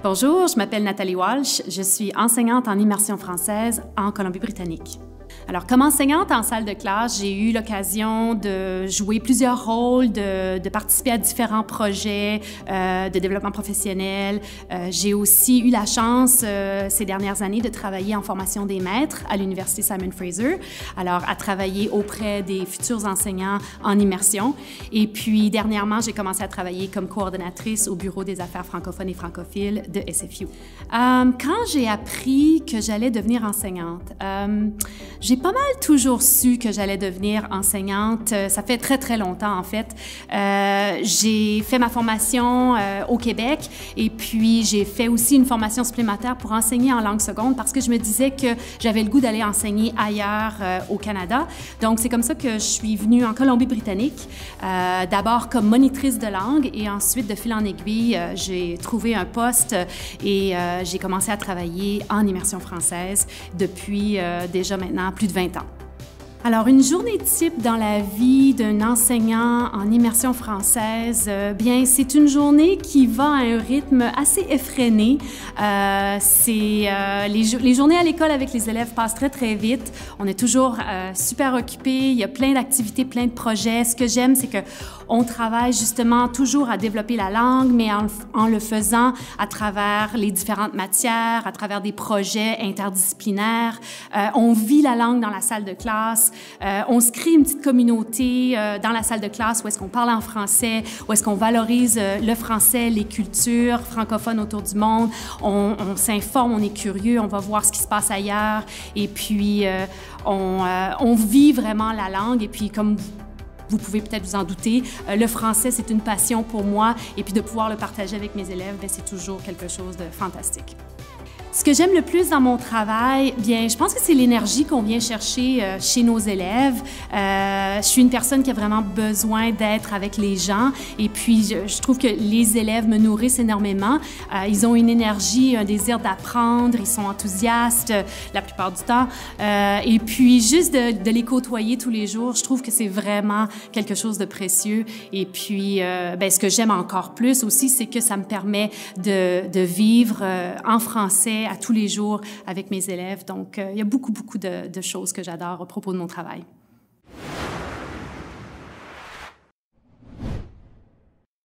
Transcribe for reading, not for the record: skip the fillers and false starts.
Bonjour, je m'appelle Nathalie Walsh, je suis enseignante en immersion française en Colombie-Britannique. Alors, comme enseignante en salle de classe, j'ai eu l'occasion de jouer plusieurs rôles, de participer à différents projets de développement professionnel. J'ai aussi eu la chance ces dernières années de travailler en formation des maîtres à l'Université Simon Fraser, alors à travailler auprès des futurs enseignants en immersion. Et puis, dernièrement, j'ai commencé à travailler comme coordonnatrice au Bureau des affaires francophones et francophiles de SFU. Quand j'ai appris que j'allais devenir enseignante, j'ai pas mal toujours su que j'allais devenir enseignante. Ça fait très longtemps, en fait. J'ai fait ma formation au Québec et puis j'ai fait aussi une formation supplémentaire pour enseigner en langue seconde parce que je me disais que j'avais le goût d'aller enseigner ailleurs au Canada. Donc, c'est comme ça que je suis venue en Colombie-Britannique, d'abord comme monitrice de langue et ensuite, de fil en aiguille, j'ai trouvé un poste et j'ai commencé à travailler en immersion française depuis déjà maintenant plus de 20 ans. Alors, une journée type dans la vie d'un enseignant en immersion française, bien, c'est une journée qui va à un rythme assez effréné. Les journées à l'école avec les élèves passent très vite. On est toujours super occupés. Il y a plein d'activités, plein de projets. Ce que j'aime, c'est qu'on travaille justement toujours à développer la langue, mais en le faisant à travers les différentes matières, à travers des projets interdisciplinaires. On vit la langue dans la salle de classe. On se crée une petite communauté dans la salle de classe où est-ce qu'on parle en français, où est-ce qu'on valorise le français, les cultures francophones autour du monde. On s'informe, on est curieux, on va voir ce qui se passe ailleurs et puis on vit vraiment la langue et puis comme vous pouvez peut-être vous en douter, le français, c'est une passion pour moi et puis de pouvoir le partager avec mes élèves, c'est toujours quelque chose de fantastique. Ce que j'aime le plus dans mon travail, bien, je pense que c'est l'énergie qu'on vient chercher chez nos élèves. Je suis une personne qui a vraiment besoin d'être avec les gens et puis je trouve que les élèves me nourrissent énormément. Ils ont une énergie, un désir d'apprendre, ils sont enthousiastes la plupart du temps. Et puis juste de les côtoyer tous les jours, je trouve que c'est vraiment quelque chose de précieux. Et puis, bien, ce que j'aime encore plus aussi, c'est que ça me permet de vivre en français à tous les jours avec mes élèves. Donc, il y a beaucoup de choses que j'adore à propos de mon travail.